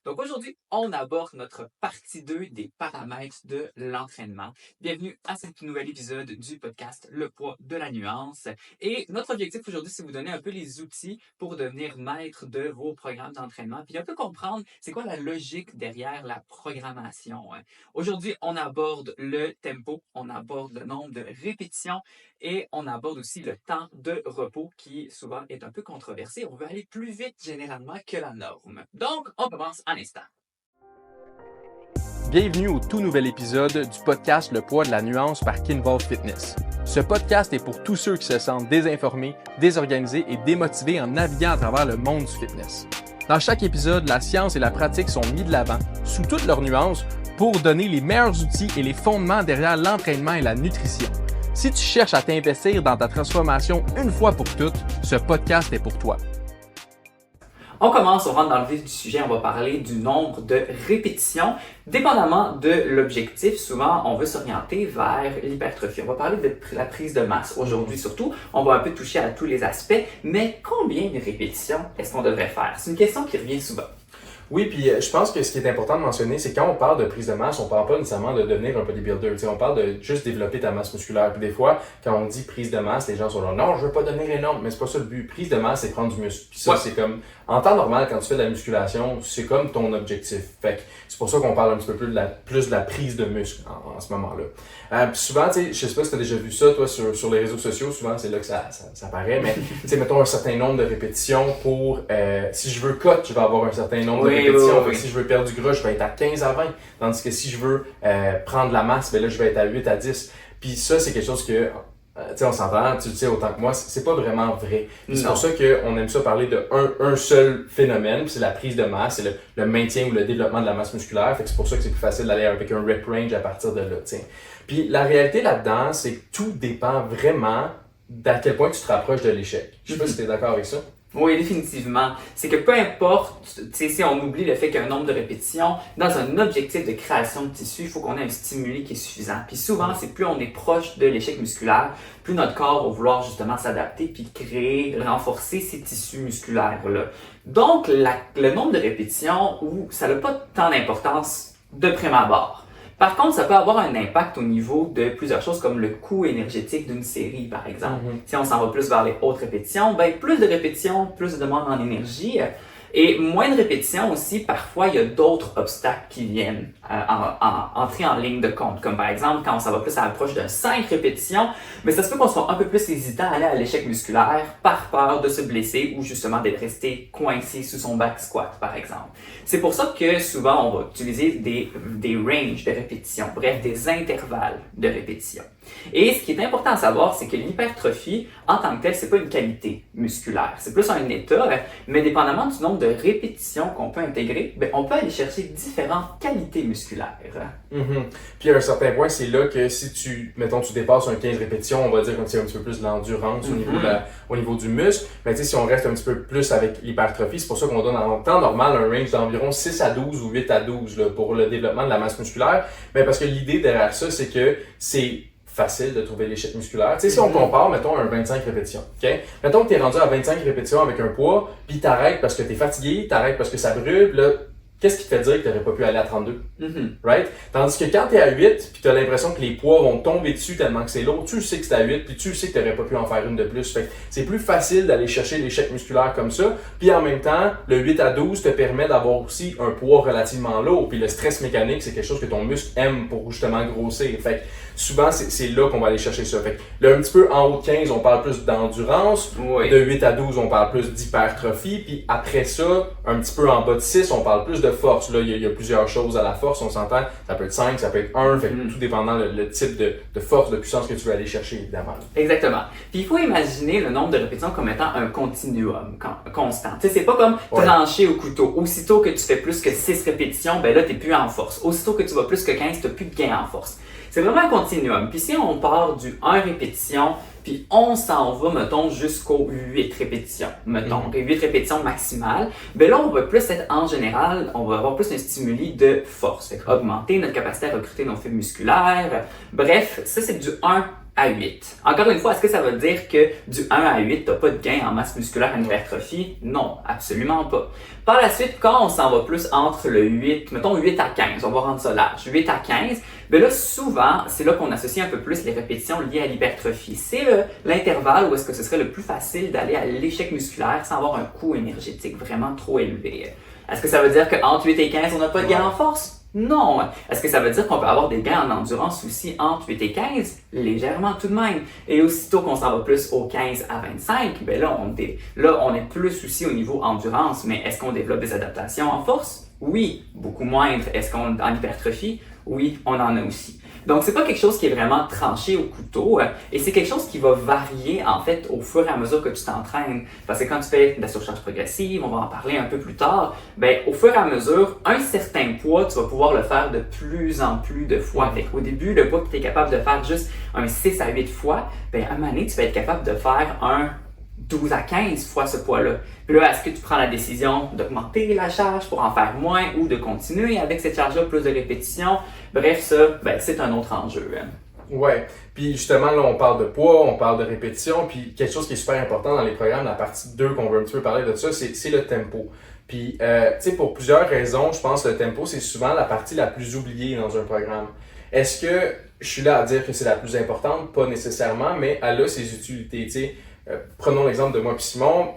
Donc aujourd'hui, on aborde notre partie 2 des paramètres de l'entraînement. Bienvenue à ce nouvel épisode du podcast Le poids de la nuance. Et notre objectif aujourd'hui, c'est vous donner un peu les outils pour devenir maître de vos programmes d'entraînement, puis un peu comprendre c'est quoi la logique derrière la programmation. Aujourd'hui, on aborde le tempo, on aborde le nombre de répétitions et on aborde aussi le temps de repos qui souvent est un peu controversé. On veut aller plus vite généralement que la norme. Donc, on commence en instant. Bienvenue au tout nouvel épisode du podcast Le poids de la nuance par Kinvolve Fitness. Ce podcast est pour tous ceux qui se sentent désinformés, désorganisés et démotivés en naviguant à travers le monde du fitness. Dans chaque épisode, la science et la pratique sont mis de l'avant, sous toutes leurs nuances, pour donner les meilleurs outils et les fondements derrière l'entraînement et la nutrition. Si tu cherches à t'investir dans ta transformation une fois pour toutes, ce podcast est pour toi. On commence, on rentre dans le vif du sujet, on va parler du nombre de répétitions. Dépendamment de l'objectif, souvent on veut s'orienter vers l'hypertrophie. On va parler de la prise de masse aujourd'hui surtout. On va un peu toucher à tous les aspects, mais combien de répétitions est-ce qu'on devrait faire? C'est une question qui revient souvent. Oui, puis je pense que ce qui est important de mentionner, c'est quand on parle de prise de masse, on parle pas nécessairement de devenir un bodybuilder. On parle de juste développer ta masse musculaire. Puis des fois, quand on dit prise de masse, les gens sont là, non, je veux pas devenir énorme, mais c'est pas ça le but. Prise de masse, c'est prendre du muscle. Puis ça, c'est comme, en temps normal, quand tu fais de la musculation, c'est comme ton objectif. Fait que c'est pour ça qu'on parle un petit peu plus de la prise de muscle en ce moment-là. Puis souvent, tu sais, je sais pas si tu as déjà vu ça, toi, sur les réseaux sociaux, souvent, c'est là que ça paraît, mais tu sais, mettons un certain nombre de répétitions pour, si je veux cut, je vais avoir un certain nombre de répétitions. Oui. Si je veux perdre du gras, je vais être à 15 à 20. Tandis que si je veux prendre la masse, ben là, je vais être à 8 à 10. Puis ça, c'est quelque chose que, tu sais, on s'entend, tu le sais autant que moi, c'est pas vraiment vrai. Puis c'est pour ça qu'on aime ça parler de un seul phénomène, puis c'est la prise de masse, c'est le maintien ou le développement de la masse musculaire. Fait que c'est pour ça que c'est plus facile d'aller avec un rep range à partir de là, t'sais. Puis la réalité là-dedans, c'est que tout dépend vraiment d'à quel point tu te rapproches de l'échec. Je sais pas si tu es d'accord avec ça. Oui, définitivement. C'est que peu importe, si on oublie le fait qu'il y a un nombre de répétitions, dans un objectif de création de tissu, il faut qu'on ait un stimuli qui est suffisant. Puis souvent, c'est plus on est proche de l'échec musculaire, plus notre corps va vouloir justement s'adapter puis créer, renforcer ces tissus musculaires-là. Donc, le nombre de répétitions, ça n'a pas tant d'importance de prime abord. Par contre, ça peut avoir un impact au niveau de plusieurs choses comme le coût énergétique d'une série, par exemple. Si on s'en va plus vers les hautes répétitions, ben plus de répétitions, plus de demande en énergie. Et moins de répétitions aussi, parfois, il y a d'autres obstacles qui viennent entrer en ligne de compte. Comme par exemple, quand on s'en va plus à l'approche de 5 répétitions, mais ça se peut qu'on soit un peu plus hésitant à aller à l'échec musculaire par peur de se blesser ou justement d'être resté coincé sous son back squat, par exemple. C'est pour ça que souvent, on va utiliser des ranges de répétitions, bref, des intervalles de répétitions. Et ce qui est important à savoir, c'est que l'hypertrophie, en tant que telle, c'est pas une qualité musculaire. C'est plus un état, mais dépendamment du nombre de répétitions qu'on peut intégrer, ben, on peut aller chercher différentes qualités musculaires. Puis à un certain point, c'est là que si tu dépasses un 15 répétitions, on va dire que c'est un petit peu plus de l'endurance au niveau du muscle. Mais tu sais, si on reste un petit peu plus avec l'hypertrophie, c'est pour ça qu'on donne en temps normal un range d'environ 6 à 12 ou 8 à 12 là, pour le développement de la masse musculaire. Mais parce que l'idée derrière ça, c'est que c'est facile de trouver l'échec musculaire. Tu sais, si on compare, mettons, un 25 répétitions, OK? Mettons que tu es rendu à 25 répétitions avec un poids, puis t'arrêtes parce que tu es fatigué, t'arrêtes parce que ça brûle, là, qu'est-ce qui te fait dire que tu n'aurais pas pu aller à 32? Right? Tandis que quand tu es à 8, puis tu as l'impression que les poids vont tomber dessus tellement que c'est lourd, tu sais que c'est à 8, puis tu sais que tu n'aurais pas pu en faire une de plus. Fait que c'est plus facile d'aller chercher l'échec musculaire comme ça. Puis en même temps, le 8 à 12 te permet d'avoir aussi un poids relativement lourd. Puis le stress mécanique, c'est quelque chose que ton muscle aime pour justement grossir. Fait que souvent, c'est là qu'on va aller chercher ça. Fait que là, un petit peu en haut de 15, on parle plus d'endurance. Oui. De 8 à 12, on parle plus d'hypertrophie. Puis après ça, un petit peu en bas de 6, on parle plus de force. Là, il y a plusieurs choses à la force, on s'entend. Ça peut être 5, ça peut être 1, fait que tout dépendant le type de force, de puissance que tu veux aller chercher, évidemment. Exactement. Puis il faut imaginer le nombre de répétitions comme étant un continuum constant. Tu sais, c'est pas comme trancher au couteau. Aussitôt que tu fais plus que 6 répétitions, ben là, t'es plus en force. Aussitôt que tu vas plus que 15, t'as plus de gain en force. C'est vraiment un continuum. Puis si on part du 1 répétition, puis on s'en va, mettons, jusqu'aux 8 répétitions, mettons, 8 répétitions maximales, ben là, on va plus être, en général, on va avoir plus un stimuli de force. Fait augmenter notre capacité à recruter nos fibres musculaires. Bref, ça, c'est du 1 à 8. Encore une fois, est-ce que ça veut dire que du 1 à 8, tu n'as pas de gain en masse musculaire en hypertrophie? Non, absolument pas. Par la suite, quand on s'en va plus entre le 8, mettons 8 à 15, on va rendre ça large, 8 à 15, ben là, souvent, c'est là qu'on associe un peu plus les répétitions liées à l'hypertrophie. C'est l'intervalle où est-ce que ce serait le plus facile d'aller à l'échec musculaire sans avoir un coût énergétique vraiment trop élevé. Est-ce que ça veut dire qu'entre 8 et 15, on n'a pas de gain en force? Non. Est-ce que ça veut dire qu'on peut avoir des gains en endurance aussi entre 8 et 15? Légèrement tout de même. Et aussitôt qu'on s'en va plus au 15 à 25, ben là, on est plus aussi au niveau endurance. Mais est-ce qu'on développe des adaptations en force? Oui, beaucoup moindre. Est-ce qu'on en hypertrophie? Oui, on en a aussi. Donc, c'est pas quelque chose qui est vraiment tranché au couteau et c'est quelque chose qui va varier en fait au fur et à mesure que tu t'entraînes. Parce que quand tu fais de la surcharge progressive, on va en parler un peu plus tard, ben au fur et à mesure, un certain poids, tu vas pouvoir le faire de plus en plus de fois. Fait qu'au début, le poids que tu es capable de faire juste un 6 à 8 fois, ben à un moment donné, tu vas être capable de faire un 12 à 15 fois ce poids-là. Puis là, est-ce que tu prends la décision d'augmenter la charge pour en faire moins ou de continuer avec cette charge-là, plus de répétitions? Bref, ça, ben, c'est un autre enjeu. Ouais. Puis justement, là, on parle de poids, on parle de répétition, puis quelque chose qui est super important dans les programmes, la partie 2 qu'on veut un petit peu parler de ça, c'est le tempo. Puis, tu sais, pour plusieurs raisons, je pense que le tempo, c'est souvent la partie la plus oubliée dans un programme. Est-ce que je suis là à dire que c'est la plus importante? Pas nécessairement, mais elle a ses utilités, tu sais. Prenons l'exemple de moi et Simon.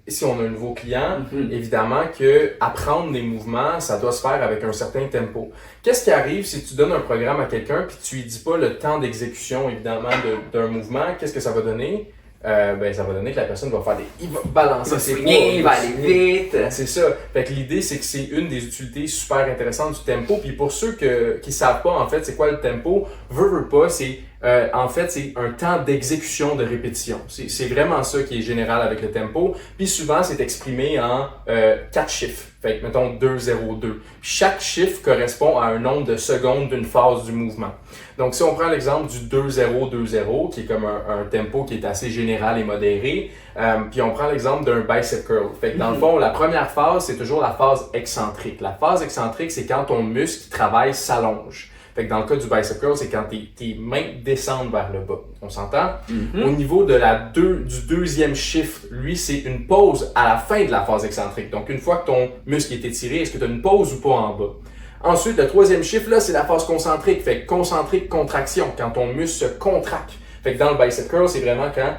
Si on a un nouveau client, évidemment que apprendre des mouvements, ça doit se faire avec un certain tempo. Qu'est-ce qui arrive si tu donnes un programme à quelqu'un puis tu lui dis pas le temps d'exécution, évidemment, d'un mouvement? Qu'est-ce que ça va donner? Ben, ça va donner que la personne va faire il va balancer ses poids. Il va aller vite. C'est ça. Fait que l'idée, c'est que c'est une des utilités super intéressantes du tempo. Puis pour ceux qui savent pas, en fait, c'est quoi le tempo? Veut pas, c'est en fait, c'est un temps d'exécution de répétition. C'est vraiment ça qui est général avec le tempo. Puis souvent, c'est exprimé en 4 chiffres. Fait que, mettons, 2, 0, 2. Chaque chiffre correspond à un nombre de secondes d'une phase du mouvement. Donc, si on prend l'exemple du 2, 0, 2, 0, qui est comme un tempo qui est assez général et modéré, puis on prend l'exemple d'un bicep curl. Fait que dans le fond, la première phase, c'est toujours la phase excentrique. La phase excentrique, c'est quand ton muscle qui travaille s'allonge. Fait que dans le cas du bicep curl, c'est quand tes mains descendent vers le bas. On s'entend? Au niveau de du deuxième chiffre, lui, c'est une pause à la fin de la phase excentrique. Donc, une fois que ton muscle est étiré, est-ce que tu as une pause ou pas en bas? Ensuite, le troisième chiffre, là, c'est la phase concentrique. Fait que concentrique, contraction, quand ton muscle se contracte. Fait que dans le bicep curl, c'est vraiment quand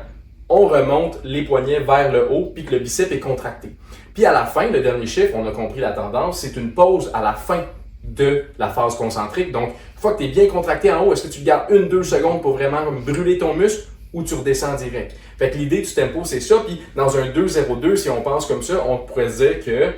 on remonte les poignets vers le haut puis que le bicep est contracté. Puis à la fin, le dernier chiffre, on a compris la tendance, c'est une pause à la fin de la phase concentrique. Donc, une fois que tu es bien contracté en haut, est-ce que tu gardes 1-2 secondes pour vraiment brûler ton muscle ou tu redescends direct? Fait que l'idée du tempo, c'est ça. Puis dans un 2-0-2, si on pense comme ça, on pourrait se dire que,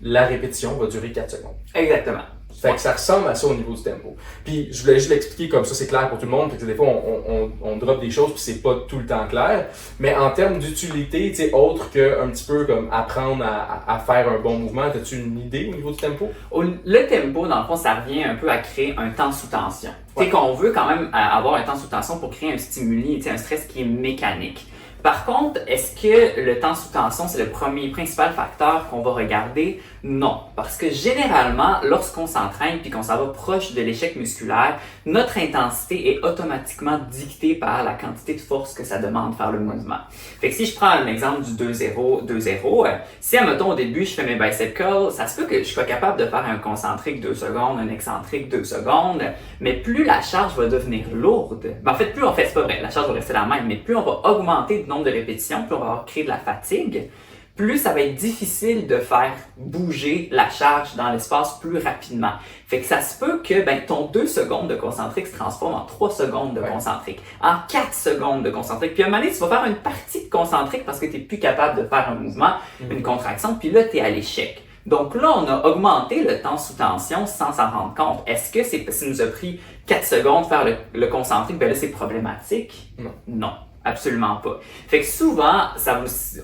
la répétition va durer 4 secondes. Exactement. Fait que ça ressemble à ça au niveau du tempo. Puis je voulais juste l'expliquer comme ça, c'est clair pour tout le monde, parce que des fois on drop des choses puis c'est pas tout le temps clair. Mais en termes d'utilité, tu sais, autre qu'un petit peu comme apprendre à faire un bon mouvement, as-tu une idée au niveau du tempo? Le tempo, dans le fond, ça revient un peu à créer un temps sous tension. Ouais. Tu sais qu'on veut quand même avoir un temps sous tension pour créer un stimuli, tu sais, un stress qui est mécanique. Par contre, est-ce que le temps sous tension, c'est le principal facteur qu'on va regarder? Non, parce que généralement, lorsqu'on s'entraîne puis qu'on s'en va proche de l'échec musculaire, notre intensité est automatiquement dictée par la quantité de force que ça demande de faire le mouvement. Fait que si je prends un exemple du 2-0, 2-0, si, admettons, au début, je fais mes bicep curls, ça se peut que je sois capable de faire un concentrique 2 secondes, un excentrique 2 secondes, mais plus la charge va devenir lourde, en fait, plus on fait, c'est pas vrai, la charge va rester la même, mais plus on va augmenter le nombre de répétitions, plus on va créer de la fatigue, plus ça va être difficile de faire bouger la charge dans l'espace plus rapidement. Fait que ça se peut que ton 2 secondes de concentrique se transforme en 3 secondes de concentrique, en 4 secondes de concentrique. Puis à un moment donné, tu vas faire une partie de concentrique parce que tu n'es plus capable de faire un mouvement, une contraction, puis là, tu es à l'échec. Donc là, on a augmenté le temps sous tension sans s'en rendre compte. Est-ce que ça nous a pris 4 secondes de faire le concentrique? Là, c'est problématique? Non. Absolument pas. Fait que souvent,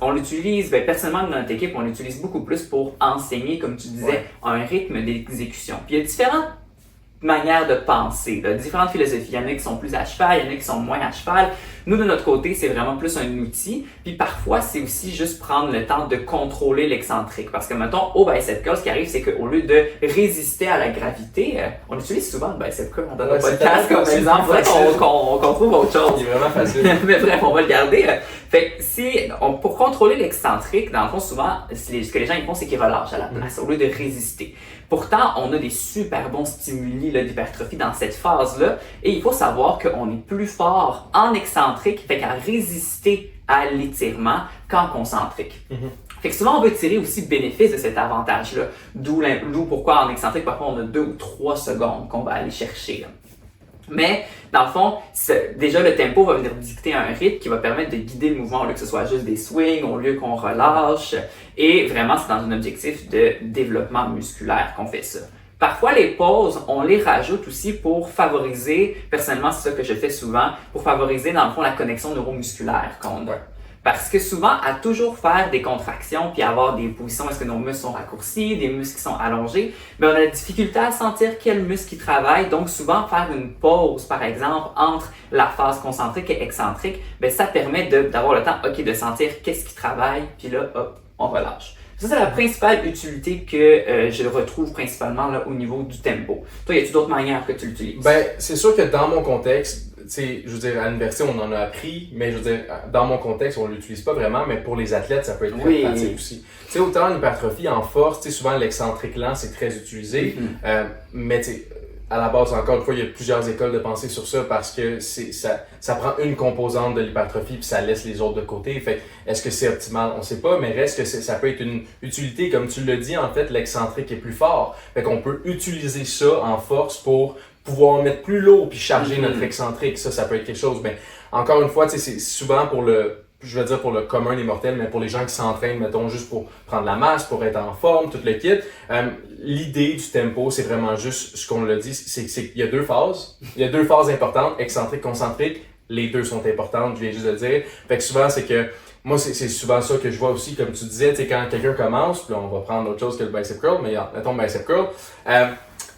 on l'utilise, personnellement dans notre équipe, on l'utilise beaucoup plus pour enseigner, comme tu disais, un rythme d'exécution. Puis il y a différentes manières de penser, différentes philosophies. Il y en a qui sont plus à cheval, il y en a qui sont moins à cheval. Nous, de notre côté, c'est vraiment plus un outil. Puis parfois, c'est aussi juste prendre le temps de contrôler l'excentrique. Parce que, mettons, au bicep curl, ce qui arrive, c'est qu'au lieu de résister à la gravité, on utilise souvent le bicep curl dans notre podcast comme exemple. Qu'on trouve autre chose. Il est vraiment facile. Mais bref, on va le garder. Fait que pour contrôler l'excentrique, dans le fond, souvent, ce que les gens ils font, c'est qu'ils relâchent à la place au lieu de résister. Pourtant, on a des super bons stimuli d'hypertrophie dans cette phase-là et il faut savoir qu'on est plus fort en excentrique, fait qu'à résister à l'étirement qu'en concentrique. Fait que souvent, on veut tirer aussi bénéfice de cet avantage-là, d'où pourquoi en excentrique, parfois, on a 2 ou 3 secondes qu'on va aller chercher. Mais, dans le fond, déjà le tempo va venir dicter un rythme qui va permettre de guider le mouvement au lieu que ce soit juste des swings, au lieu qu'on relâche. Et vraiment, c'est dans un objectif de développement musculaire qu'on fait ça. Parfois, les pauses, on les rajoute aussi pour favoriser, personnellement, c'est ça que je fais souvent, pour favoriser, dans le fond, la connexion neuromusculaire qu'on a. Parce que souvent, à toujours faire des contractions puis avoir des positions où est-ce que nos muscles sont raccourcis, des muscles qui sont allongés, mais on a la difficulté à sentir quel muscle qui travaille. Donc, souvent, faire une pause, par exemple, entre la phase concentrique et excentrique, ben ça permet d'avoir le temps, de sentir qu'est-ce qui travaille, puis là, hop, on relâche. Ça, c'est la principale utilité que je retrouve principalement là, au niveau du tempo. Toi, y a-t-il d'autres manières que tu l'utilises? Ben, c'est sûr que dans mon contexte, tu sais, je veux dire, à l'université, on en a appris, mais je veux dire, dans mon contexte, on l'utilise pas vraiment, mais pour les athlètes, ça peut être très pratique aussi. Tu sais, autant en hypertrophie, en force, tu sais, souvent l'excentrique lent, c'est très utilisé, mais tu sais, à la base, encore une fois, il y a plusieurs écoles de pensée sur ça parce que ça prend une composante de l'hypertrophie puis ça laisse les autres de côté. Fait est-ce que c'est optimal? On sait pas, mais reste que ça peut être une utilité. Comme tu l'as dit, en fait, l'excentrique est plus fort. Fait qu'on peut utiliser ça en force pour pouvoir mettre plus lourd puis charger notre excentrique. Ça peut être quelque chose. Mais encore une fois, tu sais, c'est souvent pour je veux dire pour le commun des mortels, mais pour les gens qui s'entraînent, mettons, juste pour prendre la masse, pour être en forme, tout le kit. L'idée du tempo, c'est vraiment juste ce qu'on l'a dit, c'est qu'il y a 2 phases. Il y a 2 phases importantes, excentrique, concentrique. Les 2 sont importantes, je viens juste de le dire. Fait que souvent, c'est que moi, c'est souvent ça que je vois aussi, comme tu disais, tu sais, quand quelqu'un commence, puis là, on va prendre autre chose que le bicep curl, mais mettons le bicep curl.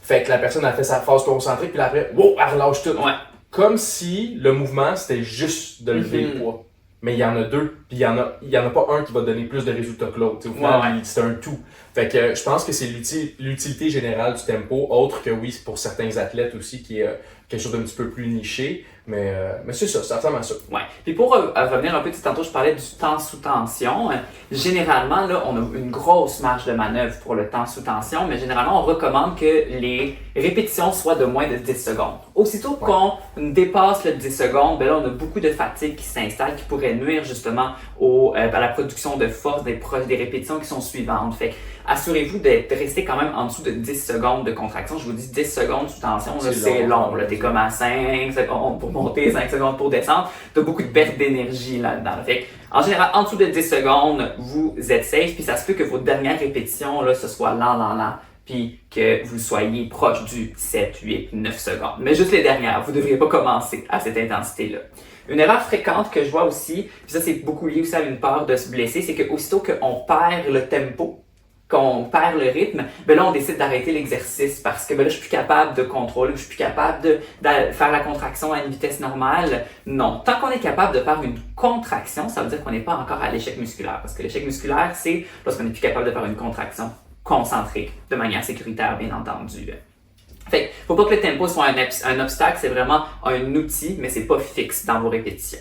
Fait que la personne a fait sa phase concentrique, puis après, wow, elle relâche tout. Ouais. Comme si le mouvement, c'était juste de lever le poids. Mais il y en a 2, puis il y en a pas un qui va donner plus de résultats que l'autre. Au final, c'est un tout. Fait que je pense que c'est l'utilité générale du tempo, autre que oui, pour certains athlètes aussi, qui est quelque chose d'un petit peu plus niché. Mais c'est ça ressemble à ça. Ouais. Puis pour revenir un peu, tantôt je parlais du temps sous tension. Généralement, là, on a une grosse marge de manœuvre pour le temps sous tension, mais généralement, on recommande que les répétitions soient de moins de 10 secondes. Aussitôt qu'on dépasse le 10 secondes, ben là, on a beaucoup de fatigue qui s'installe, qui pourrait nuire justement à la production de force des répétitions qui sont suivantes. Fait assurez-vous de rester quand même en dessous de 10 secondes de contraction. Je vous dis 10 secondes sous tension, c'est long. T'es comme à 5 secondes pour monter, 5 secondes pour descendre. T'as beaucoup de perte d'énergie là-dedans. Fait en général, en dessous de 10 secondes, vous êtes safe. Puis ça se peut que vos dernières répétitions, là, ce soit lent. Puis que vous soyez proche du 7, 8, 9 secondes. Mais juste les dernières. Vous ne devriez pas commencer à cette intensité-là. Une erreur fréquente que je vois aussi, puis ça c'est beaucoup lié aussi à une peur de se blesser, c'est qu'aussitôt qu'on perd le tempo, qu'on perd le rythme, ben là on décide d'arrêter l'exercice parce que ben là je suis plus capable de contrôler, je suis plus capable de faire la contraction à une vitesse normale. Non, tant qu'on est capable de faire une contraction, ça veut dire qu'on n'est pas encore à l'échec musculaire. Parce que l'échec musculaire, c'est lorsqu'on n'est plus capable de faire une contraction concentrée, de manière sécuritaire bien entendu. Fait que faut pas que le tempo soit un obstacle, c'est vraiment un outil, mais c'est pas fixe dans vos répétitions.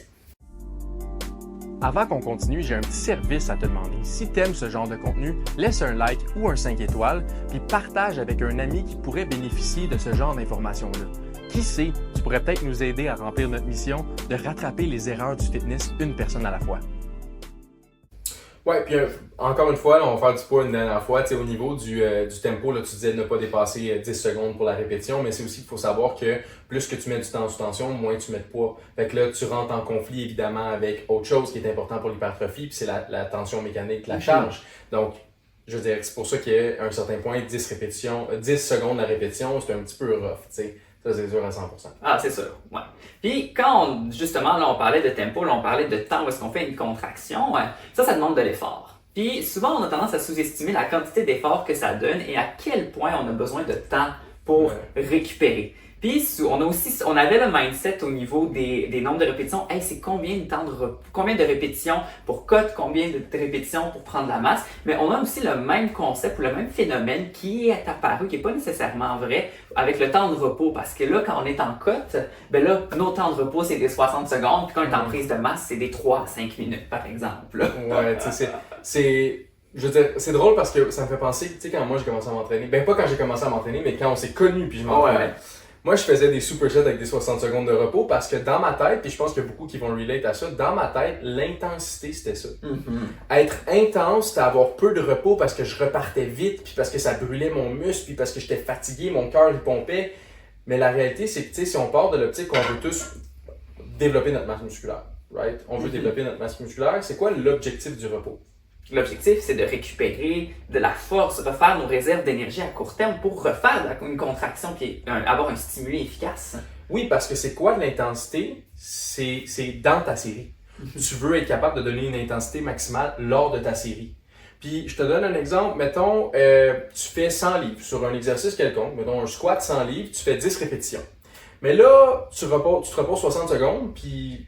Avant qu'on continue, j'ai un petit service à te demander. Si tu aimes ce genre de contenu, laisse un like ou un 5 étoiles, puis partage avec un ami qui pourrait bénéficier de ce genre d'informations-là. Qui sait, tu pourrais peut-être nous aider à remplir notre mission de rattraper les erreurs du fitness une personne à la fois. Ouais, puis encore une fois, là, on va faire du poids une dernière fois. Tu sais, au niveau du tempo, là, tu disais ne pas dépasser 10 secondes pour la répétition, mais c'est aussi qu'il faut savoir que plus que tu mets du temps sous tension, moins tu mets de poids. Fait que là, tu rentres en conflit évidemment avec autre chose qui est important pour l'hypertrophie, puis c'est la tension mécanique, la charge. Donc, je veux dire, c'est pour ça qu'à un certain point, 10 secondes la répétition, c'est un petit peu rough, tu sais. Ça, c'est sûr à 100%. Ah, c'est sûr, ouais. Puis quand justement, là, on parlait de tempo, là, on parlait de temps où est-ce qu'on fait une contraction, ça demande de l'effort. Puis souvent, on a tendance à sous-estimer la quantité d'effort que ça donne et à quel point on a besoin de temps pour récupérer. Puis on avait le mindset au niveau des nombres de répétitions. Hey, c'est combien de répétitions pour cut, combien de répétitions pour prendre la masse. Mais on a aussi le même concept ou le même phénomène qui est apparu, qui n'est pas nécessairement vrai, avec le temps de repos. Parce que là, quand on est en cut, ben là, nos temps de repos, c'est des 60 secondes. Puis quand on est en prise de masse, c'est des 3 à 5 minutes, par exemple. Ouais, tu sais, je veux dire, c'est drôle parce que ça me fait penser, tu sais, quand moi j'ai commencé à m'entraîner, ben pas quand j'ai commencé à m'entraîner, mais quand on s'est connus puis je m'entraînais. Ouais. Moi, je faisais des supersets avec des 60 secondes de repos parce que dans ma tête, puis je pense qu'il y a beaucoup qui vont relate à ça, dans ma tête, l'intensité, c'était ça. Être intense, c'était avoir peu de repos parce que je repartais vite, puis parce que ça brûlait mon muscle, puis parce que j'étais fatigué, mon cœur il pompait. Mais la réalité, c'est que, tu sais, si on part de l'optique qu'on veut tous développer notre masse musculaire, right? On veut développer notre masse musculaire, c'est quoi l'objectif du repos? L'objectif, c'est de récupérer de la force, refaire nos réserves d'énergie à court terme pour refaire une contraction et avoir un stimuli efficace. Oui, parce que c'est quoi l'intensité? C'est dans ta série. Tu veux être capable de donner une intensité maximale lors de ta série. Puis, je te donne un exemple. Mettons, tu fais 100 livres sur un exercice quelconque. Mettons, un squat 100 livres, tu fais 10 répétitions. Mais là, tu te reposes 60 secondes, puis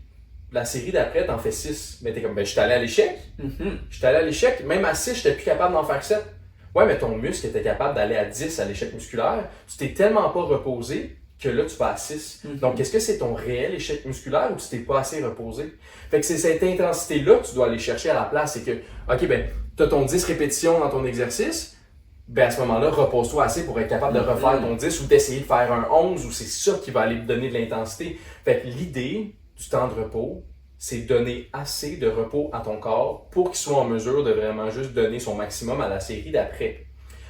la série d'après, t'en fais 6. Mais t'es comme, ben, je suis allé à l'échec. Je suis allé à l'échec. Même à 6, j'étais plus capable d'en faire 7. Ouais, mais ton muscle était capable d'aller à 10 à l'échec musculaire. Tu t'es tellement pas reposé que là, tu vas à 6. Donc, est-ce que c'est ton réel échec musculaire ou tu t'es pas assez reposé? Fait que c'est cette intensité-là que tu dois aller chercher à la place. C'est que, OK, ben, t'as ton 10 répétitions dans ton exercice. Ben, à ce moment-là, repose-toi assez pour être capable de refaire ton 10 ou d'essayer de faire un 11 ou c'est ça qui va aller te donner de l'intensité. Fait que l'idée du temps de repos, c'est donner assez de repos à ton corps pour qu'il soit en mesure de vraiment juste donner son maximum à la série d'après.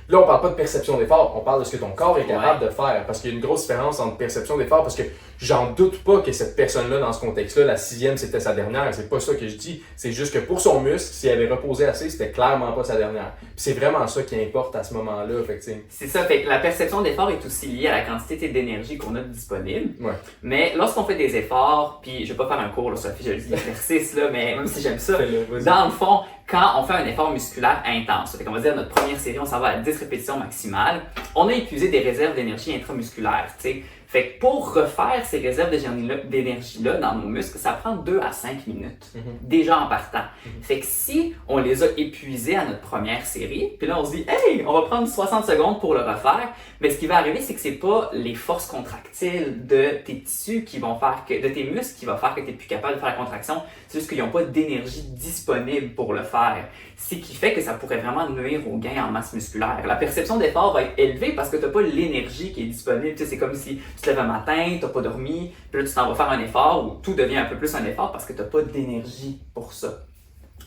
Là, on parle pas de perception d'effort, on parle de ce que ton corps est capable de faire. Parce qu'il y a une grosse différence entre perception d'effort, parce que j'en doute pas que cette personne-là, dans ce contexte-là, la 6e, c'était sa dernière. C'est pas ça que je dis. C'est juste que pour son muscle, si elle avait reposé assez, c'était clairement pas sa dernière. Puis c'est vraiment ça qui importe à ce moment-là. Fait que, c'est ça. Fait que la perception d'effort est aussi liée à la quantité d'énergie qu'on a disponible. Ouais. Mais lorsqu'on fait des efforts, puis je vais pas faire un cours, là, Sophie, je le dis, l'exercice, là, mais même si j'aime ça, dans le fond, quand on fait un effort musculaire intense, on va dire notre première série, on s'en va à 10 répétitions maximales, on a épuisé des réserves d'énergie intramusculaires, tu sais. Fait que pour refaire ces réserves d'énergie-là dans nos muscles, ça prend 2 à 5 minutes, déjà en partant. Fait que si on les a épuisés à notre première série, puis là on se dit « Hey, on va prendre 60 secondes pour le refaire », mais ce qui va arriver, c'est que c'est pas les forces contractiles de tes tissus qui vont faire de tes muscles qui va faire que tu n'es plus capable de faire la contraction, c'est juste qu'ils n'ont pas d'énergie disponible pour le faire. Ce qui fait que ça pourrait vraiment nuire au gain en masse musculaire. La perception d'effort va être élevée parce que tu n'as pas l'énergie qui est disponible. Tu sais, c'est comme si tu te lèves un matin, tu n'as pas dormi, puis là tu t'en vas faire un effort où tout devient un peu plus un effort parce que tu n'as pas d'énergie pour ça.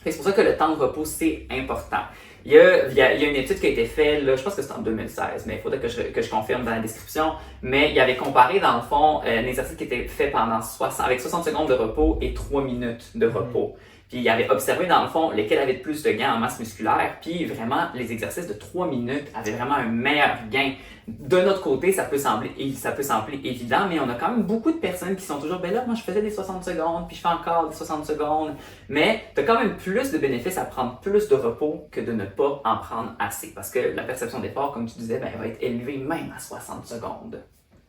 C'est pour ça que le temps de repos, c'est important. Il y a une étude qui a été faite, là, je pense que c'est en 2016, mais il faudrait que je confirme dans la description. Mais il avait comparé, dans le fond, un exercice qui était fait avec 60 secondes de repos et 3 minutes de repos. Puis il avait observé, dans le fond, lesquels avaient le plus de gains en masse musculaire. Puis vraiment, les exercices de 3 minutes avaient vraiment un meilleur gain. De notre côté, ça peut sembler évident, mais on a quand même beaucoup de personnes qui sont toujours, ben là, moi je faisais des 60 secondes, puis je fais encore des 60 secondes. Mais tu as quand même plus de bénéfices à prendre plus de repos que de ne pas en prendre assez. Parce que la perception d'effort, comme tu disais, ben, elle va être élevée même à 60 secondes.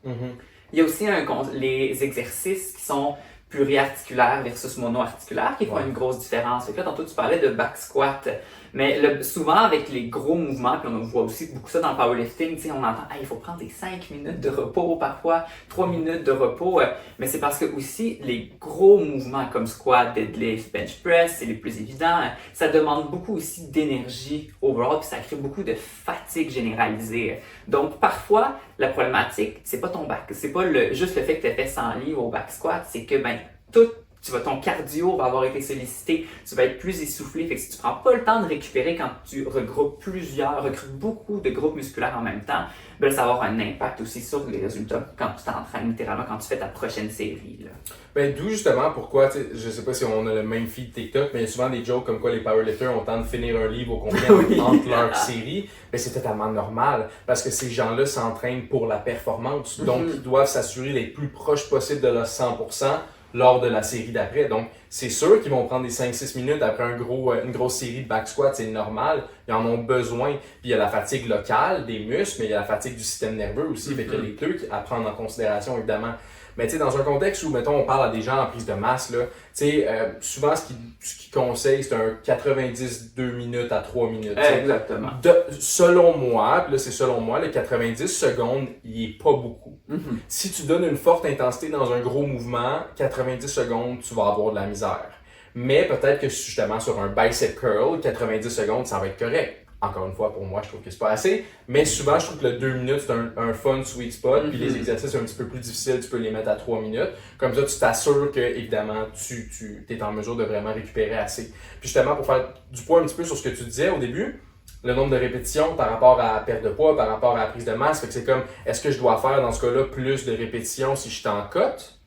Il y a aussi les exercices qui sont pluriarticulaire versus monoarticulaire qui font une grosse différence. Fait que là, tantôt, tu parlais de back squat. Mais souvent, avec les gros mouvements, puis on voit aussi beaucoup ça dans le powerlifting, tu sais, on entend « il faut prendre des 5 minutes de repos parfois, 3 minutes de repos. » Mais c'est parce que aussi, les gros mouvements comme squat, deadlift, bench press, c'est les plus évidents. Ça demande beaucoup aussi d'énergie overall, puis ça crée beaucoup de fatigue généralisée. Donc, parfois, la problématique, c'est pas ton back. C'est pas juste le fait que tu aies fait 100 livres au back squat, c'est que, ton cardio va avoir été sollicité, tu vas être plus essoufflé. Fait que si tu prends pas le temps de récupérer quand tu recrutes beaucoup de groupes musculaires en même temps, ben ça va avoir un impact aussi sur les résultats quand tu t'entraînes, littéralement, quand tu fais ta prochaine série. Là. Ben, d'où justement pourquoi, je sais pas si on a le même feed TikTok, mais il y a souvent des jokes comme quoi les powerlifters ont le temps de finir un livre au combien entre leur série. Ben, c'est totalement normal parce que ces gens-là s'entraînent pour la performance. Donc, ils doivent s'assurer d'être plus proches possible de leur 100% lors de la série d'après. Donc, c'est sûr qu'ils vont prendre des 5-6 minutes après une grosse série de back squat, c'est normal. Ils en ont besoin. Puis il y a la fatigue locale des muscles, mais il y a la fatigue du système nerveux aussi. Fait qu'il y a les trucs à prendre en considération, évidemment. Mais tu sais, dans un contexte où, mettons, on parle à des gens en prise de masse, là, tu sais, souvent, ce qu'ils conseillent, c'est un 92 minutes à 3 minutes. Exactement. Selon moi, puis là, c'est selon moi, le 90 secondes, il est pas beaucoup. Si tu donnes une forte intensité dans un gros mouvement, 90 secondes, tu vas avoir de la misère. Mais peut-être que justement, sur un bicep curl, 90 secondes, ça va être correct. Encore une fois, pour moi, je trouve que c'est pas assez. Mais souvent, je trouve que le 2 minutes, c'est un fun sweet spot. Puis les exercices un petit peu plus difficiles, tu peux les mettre à 3 minutes. Comme ça, tu t'assures que, évidemment, tu es en mesure de vraiment récupérer assez. Puis justement, pour faire du poids un petit peu sur ce que tu disais au début, le nombre de répétitions par rapport à la perte de poids, par rapport à la prise de masse. Fait que c'est comme, est-ce que je dois faire, dans ce cas-là, plus de répétitions si je suis en cote?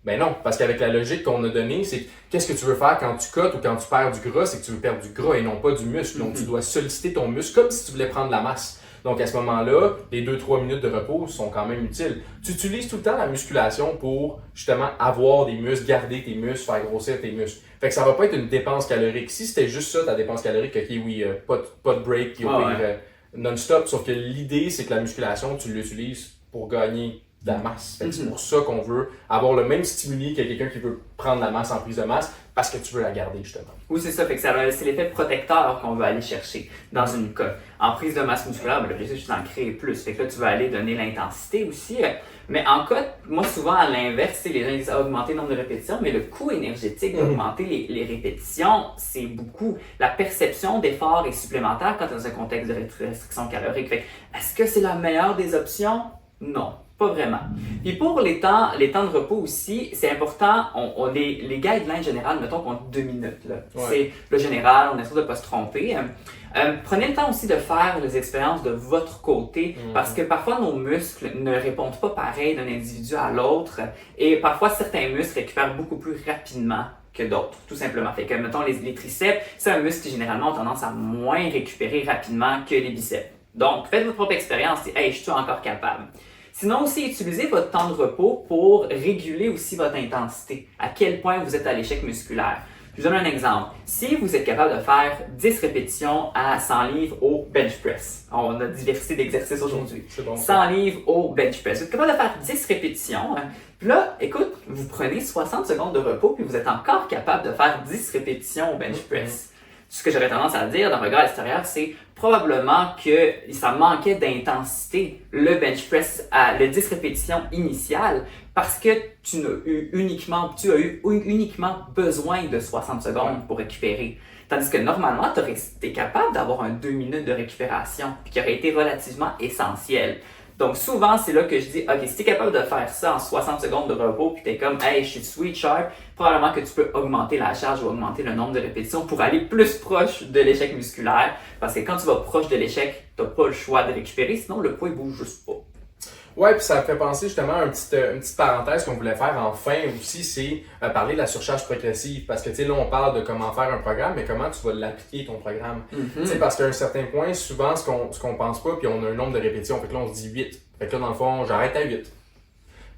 Ben non, parce qu'avec la logique qu'on a donnée, c'est qu'est-ce que tu veux faire quand tu cotes ou quand tu perds du gras, c'est que tu veux perdre du gras et non pas du muscle. Donc tu dois solliciter ton muscle comme si tu voulais prendre la masse. Donc à ce moment-là, les 2-3 minutes de repos sont quand même utiles. Tu utilises tout le temps la musculation pour justement avoir des muscles, garder tes muscles, faire grossir tes muscles. Fait que ça va pas être une dépense calorique. Si c'était juste ça, ta dépense calorique, ok, oui, pas de break, non-stop. Sauf que l'idée, c'est que la musculation, tu l'utilises pour gagner de la masse. C'est pour ça qu'on veut avoir le même stimuli que quelqu'un qui veut prendre la masse en prise de masse parce que tu veux la garder justement. Oui, c'est ça. Fait que c'est l'effet protecteur qu'on veut aller chercher dans une cote. En prise de masse musculaire, l'objectif c'est d'en créer plus. Fait que là, tu vas aller donner l'intensité aussi. Mais en cote, moi souvent à l'inverse, les gens disent augmenter le nombre de répétitions, mais le coût énergétique d'augmenter les répétitions, c'est beaucoup. La perception d'effort est supplémentaire quand tu es dans un contexte de restriction calorique. Fait que, est-ce que c'est la meilleure des options? Non. Pas vraiment. Puis pour les temps de repos aussi, c'est important, les guidelines générales, mettons qu'on a 2 minutes. Là. Ouais. C'est le général, on essaie de ne pas se tromper. Prenez le temps aussi de faire les expériences de votre côté, parce que parfois nos muscles ne répondent pas pareil d'un individu à l'autre, et parfois certains muscles récupèrent beaucoup plus rapidement que d'autres, tout simplement. Fait que, mettons, les triceps, c'est un muscle qui généralement a tendance à moins récupérer rapidement que les biceps. Donc, faites votre propre expérience et « Hey, je suis encore capable ». Sinon aussi, utilisez votre temps de repos pour réguler aussi votre intensité. À quel point vous êtes à l'échec musculaire. Je vous donne un exemple. Si vous êtes capable de faire 10 répétitions à 100 livres au bench press, on a diversité d'exercices aujourd'hui. 100 livres au bench press. Vous êtes capable de faire 10 répétitions. Puis là, écoute, vous prenez 60 secondes de repos puis vous êtes encore capable de faire 10 répétitions au bench press. Ce que j'aurais tendance à dire d'un regard extérieur, c'est probablement que ça manquait d'intensité, le bench press à le 10 répétitions initiales, parce que tu as eu uniquement besoin de 60 secondes pour récupérer. Tandis que normalement, tu es capable d'avoir un 2 minutes de récupération, puis qui aurait été relativement essentiel. Donc souvent, c'est là que je dis, ok, si tu es capable de faire ça en 60 secondes de repos, puis tu es comme, hey, je suis sweet sharp, probablement que tu peux augmenter la charge ou augmenter le nombre de répétitions pour aller plus proche de l'échec musculaire. Parce que quand tu vas proche de l'échec, tu n'as pas le choix de récupérer, sinon le poids ne bouge juste pas. Ouais, puis ça me fait penser justement à une petite parenthèse qu'on voulait faire en fin aussi, c'est parler de la surcharge progressive. Parce que tu sais, là, on parle de comment faire un programme, mais comment tu vas l'appliquer ton programme. Tu sais, parce qu'à un certain point, souvent, ce qu'on pense pas, puis on a un nombre de répétitions, fait que là, on se dit 8. Fait que là, dans le fond, j'arrête à 8.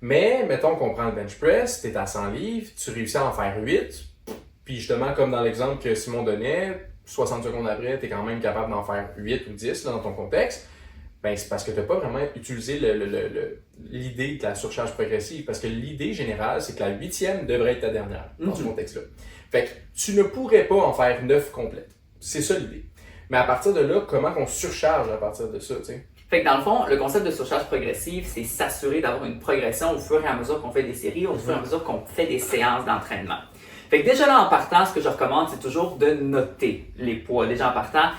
Mais, mettons qu'on prend le bench press, t'es à 100 livres, tu réussis à en faire 8, puis justement, comme dans l'exemple que Simon donnait, 60 secondes après, t'es quand même capable d'en faire 8 ou 10 là, dans ton contexte. Ben, c'est parce que tu n'as pas vraiment utilisé l'idée de la surcharge progressive. Parce que l'idée générale, c'est que la 8e devrait être ta dernière dans ce contexte-là. Fait que tu ne pourrais pas en faire 9 complètes. C'est ça l'idée. Mais à partir de là, comment on surcharge à partir de ça, tu sais? Fait que dans le fond, le concept de surcharge progressive, c'est s'assurer d'avoir une progression au fur et à mesure qu'on fait des séries, au fur et à mesure qu'on fait des séances d'entraînement. Fait que déjà là, en partant, ce que je recommande, c'est toujours de noter les poids. Déjà en partant,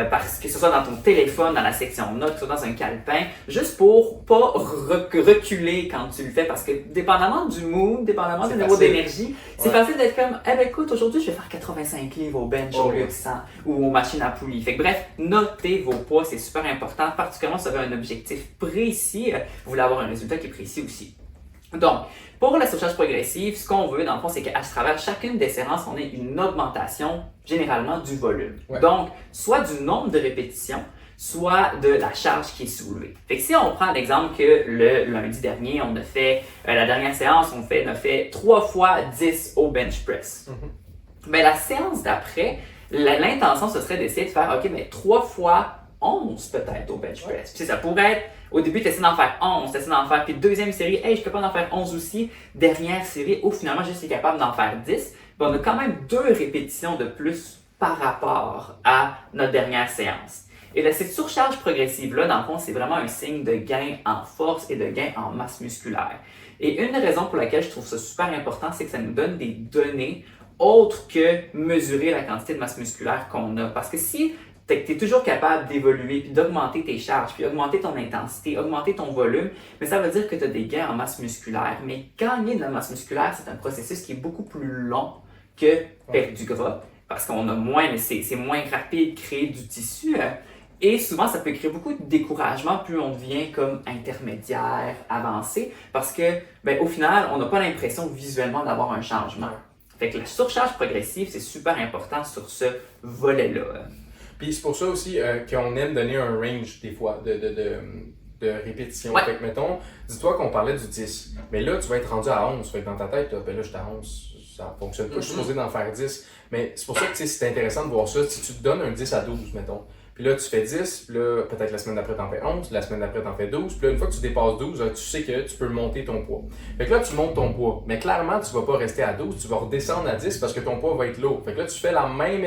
parce que ce soit dans ton téléphone, dans la section notes, que ce soit dans un calepin, juste pour pas reculer quand tu le fais, parce que dépendamment du mood, dépendamment du niveau d'énergie, c'est facile d'être comme, eh ben écoute, aujourd'hui, je vais faire 85 livres au bench au lieu de 100, ou aux machines à poulies. Fait que bref, notez vos poids, c'est super important, particulièrement si vous avez un objectif précis, vous voulez avoir un résultat qui est précis aussi. Donc, pour la surcharge progressive, ce qu'on veut, dans le fond, c'est qu'à travers chacune des séances, on ait une augmentation, généralement, du volume. Donc, soit du nombre de répétitions, soit de la charge qui est soulevée. Fait que si on prend l'exemple que le lundi dernier, on a fait, la dernière séance, on a fait 3 fois 10 au bench press. Ben, la séance d'après, l'intention, ce serait d'essayer de faire, OK, mais 3 fois 11 peut-être au bench press. Puis ça pourrait être, au début, tu essaies d'en faire 11, tu essaies d'en faire, puis deuxième série, hey, je suis capable d'en faire 11 aussi. Dernière série, finalement, je suis capable d'en faire 10. Ben, on a quand même 2 répétitions de plus par rapport à notre dernière séance. Et là, cette surcharge progressive-là, dans le fond, c'est vraiment un signe de gain en force et de gain en masse musculaire. Et une des raisons pour laquelle je trouve ça super important, c'est que ça nous donne des données autres que mesurer la quantité de masse musculaire qu'on a. Parce que si tu es toujours capable d'évoluer, puis d'augmenter tes charges, puis augmenter ton intensité, augmenter ton volume, mais ça veut dire que tu as des gains en masse musculaire. Mais gagner de la masse musculaire, c'est un processus qui est beaucoup plus long que perdre du gras. Parce qu'on a moins, mais c'est moins rapide de créer du tissu. Et souvent, ça peut créer beaucoup de découragement, plus on devient comme intermédiaire, avancé, parce que, ben, au final, on n'a pas l'impression visuellement d'avoir un changement. Fait que la surcharge progressive, c'est super important sur ce volet-là. Puis c'est pour ça aussi qu'on aime donner un range des fois de répétition. Fait que mettons, dis-toi qu'on parlait du 10, mais là tu vas être rendu à 11, fait que dans ta tête, ben là je suis à 11, ça fonctionne pas, je suis supposé d'en faire 10. Mais c'est pour ça que c'est intéressant de voir ça, si tu te donnes un 10 à 12, mettons. Puis là, tu fais 10, puis là, peut-être la semaine d'après, t'en fais 11, la semaine d'après, t'en fais 12, puis là, une fois que tu dépasses 12, tu sais que tu peux monter ton poids. Fait que là, tu montes ton poids, mais clairement, tu vas pas rester à 12, tu vas redescendre à 10 parce que ton poids va être lourd. Fait que là, tu fais la même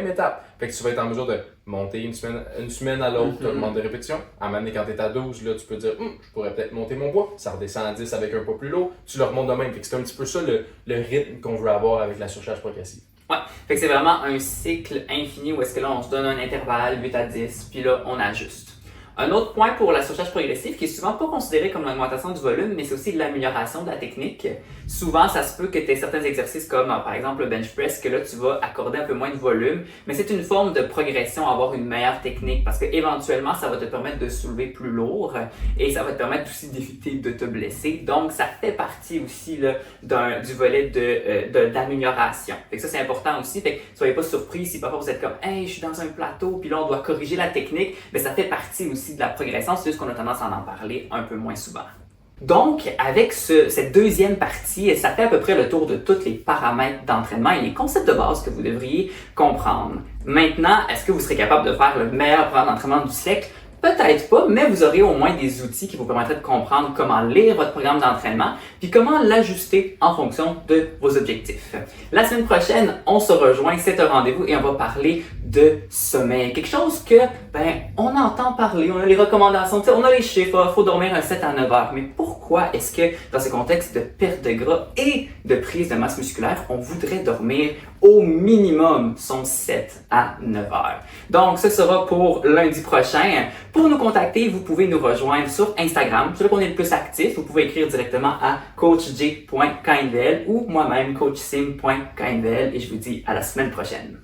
étape. Fait que tu vas être en mesure de monter une semaine à l'autre, tu augmentes de répétitions. À un moment donné, quand t'es à 12, là, tu peux dire, je pourrais peut-être monter mon poids. Ça redescend à 10 avec un poids plus lourd, tu le remontes de même. Fait que c'est un petit peu ça le rythme qu'on veut avoir avec la surcharge progressive. Ouais, fait que c'est vraiment un cycle infini où est-ce que là on se donne un intervalle 8 à 10, puis là on ajuste. Un autre point pour la surcharge progressive qui est souvent pas considéré comme l'augmentation du volume, mais c'est aussi l'amélioration de la technique. Souvent, ça se peut que tu aies certains exercices comme par exemple le bench press, que là tu vas accorder un peu moins de volume, mais c'est une forme de progression, avoir une meilleure technique parce que éventuellement ça va te permettre de soulever plus lourd et ça va te permettre aussi d'éviter de te blesser. Donc ça fait partie aussi là, du volet d'amélioration. Fait que ça c'est important aussi. Fait que soyez pas surpris si parfois vous êtes comme hey, je suis dans un plateau puis là on doit corriger la technique, mais ça fait partie aussi de la progression, c'est juste qu'on a tendance à en parler un peu moins souvent. Donc, avec cette deuxième partie, ça fait à peu près le tour de tous les paramètres d'entraînement et les concepts de base que vous devriez comprendre. Maintenant, est-ce que vous serez capable de faire le meilleur programme d'entraînement du siècle? Peut-être pas, mais vous aurez au moins des outils qui vous permettraient de comprendre comment lire votre programme d'entraînement puis comment l'ajuster en fonction de vos objectifs. La semaine prochaine, on se rejoint, c'est un rendez-vous et on va parler de sommeil. Quelque chose que, on entend parler, on a les recommandations, on a les chiffres, il faut dormir un 7 à 9 heures. Mais pourquoi est-ce que dans ce contexte de perte de gras et de prise de masse musculaire, on voudrait dormir au minimum son 7 à 9 heures? Donc, ce sera pour lundi prochain. Pour nous contacter, vous pouvez nous rejoindre sur Instagram, c'est là qu'on est le plus actif. Vous pouvez écrire directement à coachj.kindvel ou moi-même coachsim.kindvel et je vous dis à la semaine prochaine.